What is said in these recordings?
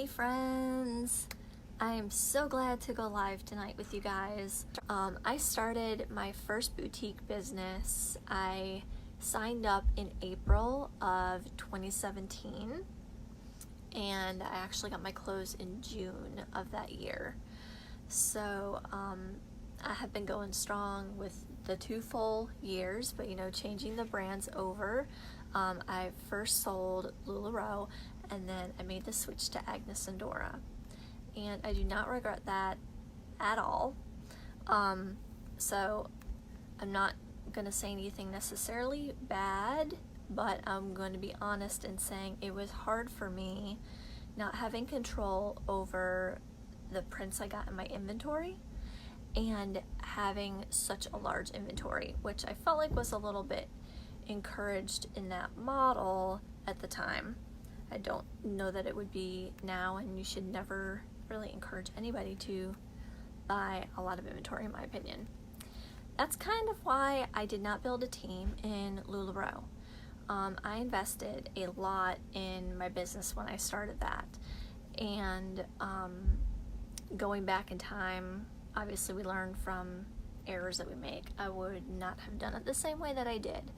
Hey friends! I am so glad to go live tonight with you guys. I started my first boutique business. I signed up in April of 2017 and I actually got my clothes in June of that year. So I have been going strong with the 2 full years, but changing the brands over. I first sold LuLaRoe and then I made the switch to Agnes Dora. And I do not regret that at all. So I'm not going to say anything necessarily bad, but I'm going to be honest in saying it was hard for me not having control over the prints I got in my inventory and having such a large inventory, which I felt like was a little bit encouraged in that model at the time. I don't know that it would be now, and you should never really encourage anybody to buy a lot of inventory, in my opinion. That's kind of why I did not build a team in LuLaRoe. I invested a lot in my business when I started that, and going back in time, obviously we learn from errors that we make. I would not have done it the same way that I did.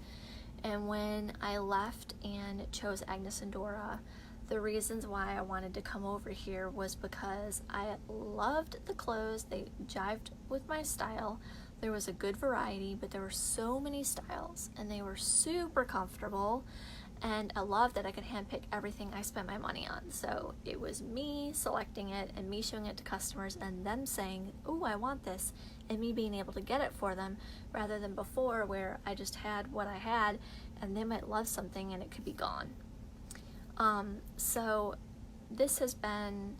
And when I left and chose Agnes Dora, the reasons why I wanted to come over here was because I loved the clothes. They jived with my style. There was a good variety, but there were so many styles and they were super comfortable. And I loved that I could handpick everything I spent my money on. So it was me selecting it and me showing it to customers and them saying, "Oh, I want this," and me being able to get it for them, rather than before where I just had what I had and they might love something and it could be gone. So this has been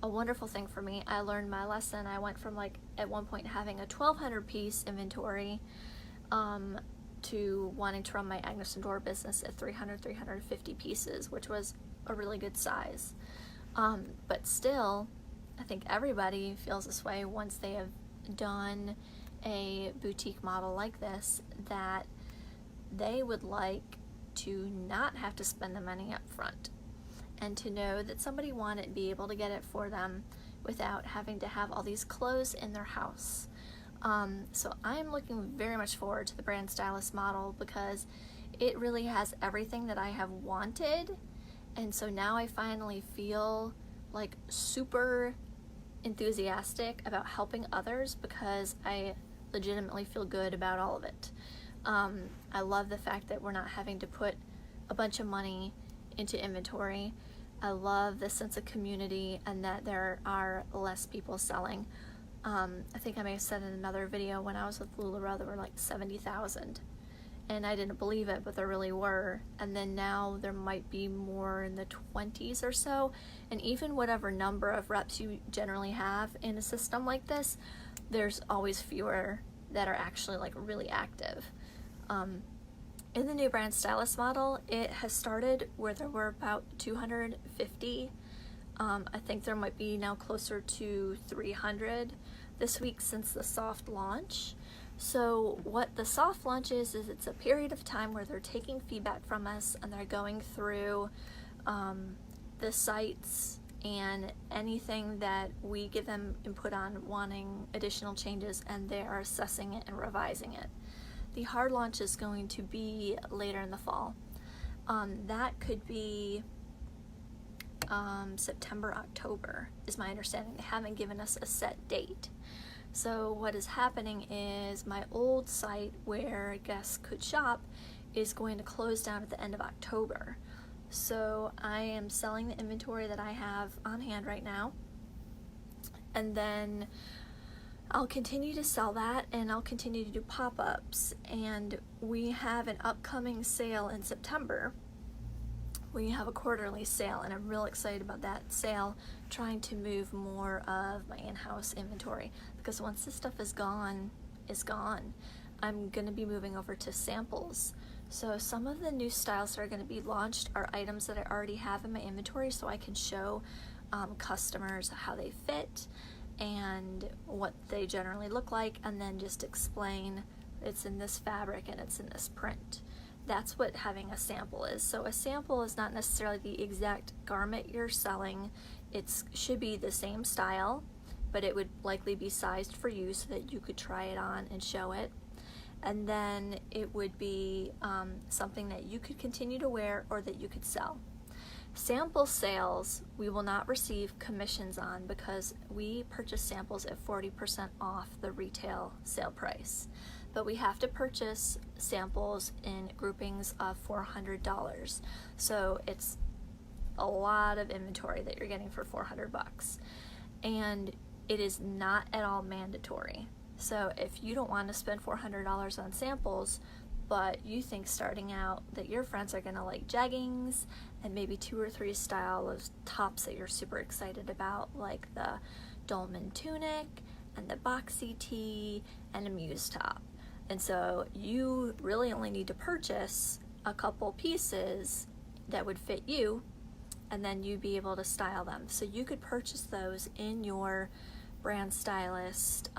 a wonderful thing for me. I learned my lesson. I went from at one point having a 1,200 piece inventory to wanting to run my Agnes Dora business at 350 pieces, which was a really good size. But still, I think everybody feels this way once they have done a boutique model like this, that they would like to not have to spend the money up front and to know that somebody wanted to be able to get it for them without having to have all these clothes in their house. So I'm looking very much forward to the Brand Stylist model because it really has everything that I have wanted, and so now I finally feel like super enthusiastic about helping others because I legitimately feel good about all of it. I love the fact that we're not having to put a bunch of money into inventory. I love the sense of community and that there are less people selling. I think I may have said in another video, when I was with LuLaRoe, there were like 70,000. And I didn't believe it, but there really were. And then now there might be more in the 20s or so. And even whatever number of reps you generally have in a system like this, there's always fewer that are actually really active. In the new Brand Stylist model, it has started where there were about 250. I think there might be now closer to 300 this week since the soft launch. So what the soft launch is it's a period of time where they're taking feedback from us and they're going through the sites and anything that we give them input on wanting additional changes, and they are assessing it and revising it. The hard launch is going to be later in the fall. That could be September, October is my understanding. They haven't given us a set date. So what is happening is my old site where guests could shop is going to close down at the end of October. So I am selling the inventory that I have on hand right now, and then I'll continue to sell that and I'll continue to do pop-ups. And we have an upcoming sale in September. We have a quarterly sale and I'm real excited about that sale, trying to move more of my in-house inventory, because once this stuff is gone, it's gone. I'm going to be moving over to samples. So some of the new styles that are going to be launched are items that I already have in my inventory, so I can show customers how they fit and what they generally look like, and then just explain it's in this fabric and it's in this print. That's what having a sample is. So a sample is not necessarily the exact garment you're selling. It should be the same style, but it would likely be sized for you so that you could try it on and show it. And then it would be something that you could continue to wear or that you could sell. Sample sales, we will not receive commissions on because we purchase samples at 40% off the retail sale price. But we have to purchase samples in groupings of $400. So it's a lot of inventory that you're getting for $400. And it is not at all mandatory. So if you don't want to spend $400 on samples, but you think starting out that your friends are gonna like jeggings and maybe 2 or 3 style of tops that you're super excited about, like the dolman tunic and the boxy tee and a muse top. And so you really only need to purchase a couple pieces that would fit you, and then you'd be able to style them. So you could purchase those in your Brand Stylist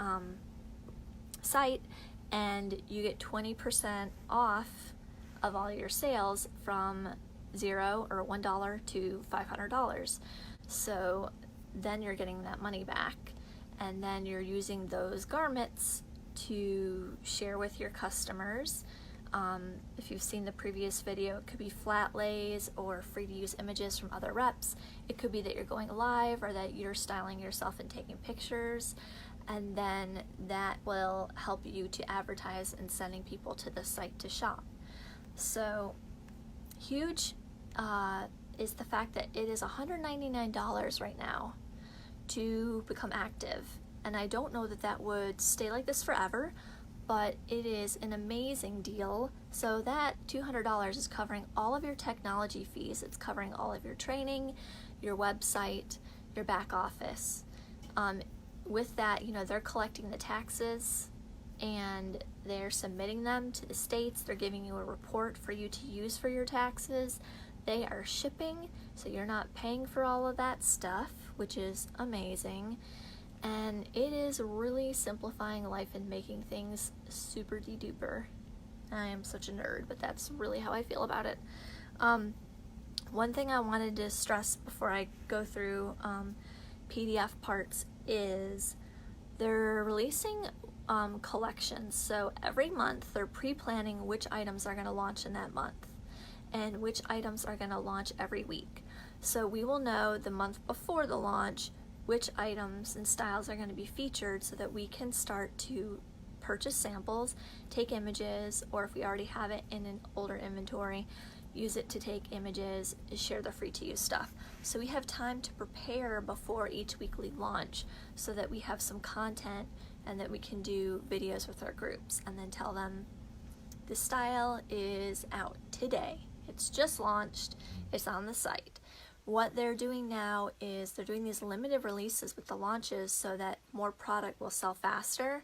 site, and you get 20% off of all your sales from $0 or $1 to $500. So then you're getting that money back, and then you're using those garments to share with your customers. If you've seen the previous video, it could be flat lays or free to use images from other reps. It could be that you're going live or that you're styling yourself and taking pictures, and then that will help you to advertise and sending people to the site to shop. So huge is the fact that it is $199 right now to become active. And I don't know that that would stay like this forever, but it is an amazing deal. So that $200 is covering all of your technology fees. It's covering all of your training, your website, your back office. With that, you know, they're collecting the taxes and they're submitting them to the states. They're giving you a report for you to use for your taxes. They are shipping, so you're not paying for all of that stuff, which is amazing. And it is really simplifying life and making things super de-duper. I am such a nerd, but that's really how I feel about it. One thing I wanted to stress before I go through PDF parts is they're releasing collections. So every month they're pre-planning which items are going to launch in that month and which items are going to launch every week. So we will know the month before the launch which items and styles are going to be featured so that we can start to purchase samples, take images, or if we already have it in an older inventory, use it to take images, share the free to use stuff. So we have time to prepare before each weekly launch so that we have some content and that we can do videos with our groups and then tell them this style is out today. It's just launched, it's on the site. What they're doing now is they're doing these limited releases with the launches so that more product will sell faster,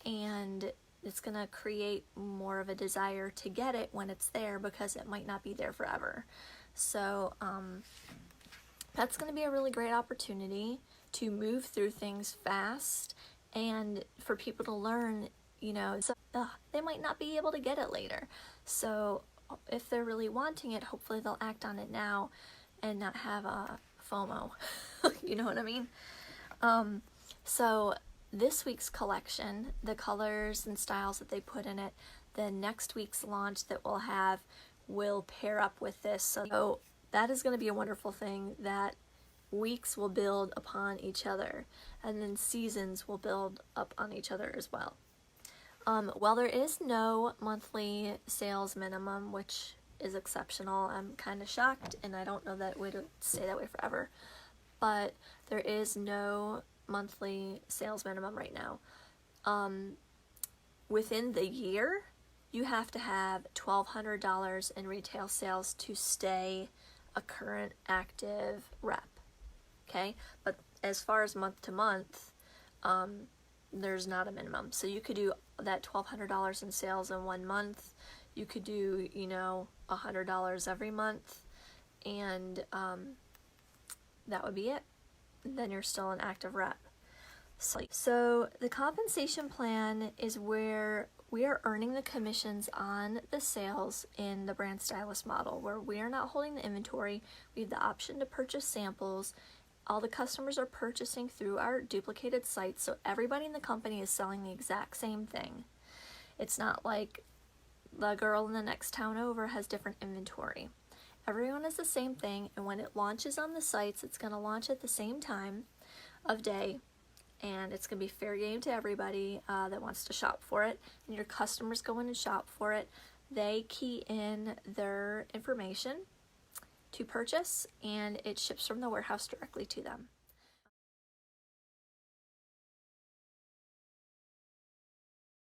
and it's going to create more of a desire to get it when it's there because it might not be there forever. So that's going to be a really great opportunity to move through things fast and for people to learn, you know, so, they might not be able to get it later. So if they're really wanting it, hopefully they'll act on it now and not have a FOMO. You know what I mean? So this week's collection, the colors and styles that they put in it, the next week's launch that we'll have will pair up with this. So that is going to be a wonderful thing, that weeks will build upon each other and then seasons will build up on each other as well. Well, there is no monthly sales minimum, which is exceptional. I'm kind of shocked, and I don't know that it would stay that way forever, but there is no monthly sales minimum right now. Within the year, you have to have $1,200 in retail sales to stay a current active rep. Okay, but as far as month to month, there's not a minimum. So you could do that $1,200 in sales in 1 month. You could do, you know, $100 every month, and that would be it. Then you're still an active rep. So the compensation plan is where we are earning the commissions on the sales in the Brand Stylist model, where we are not holding the inventory. We have the option to purchase samples all the customers are purchasing through our duplicated sites, so everybody in the company is selling the exact same thing. It's not like the girl in the next town over has different inventory. Everyone is the same thing, and when it launches on the sites, it's going to launch at the same time of day, and it's going to be fair game to everybody that wants to shop for it. And your customers go in and shop for it. They key in their information to purchase, and it ships from the warehouse directly to them.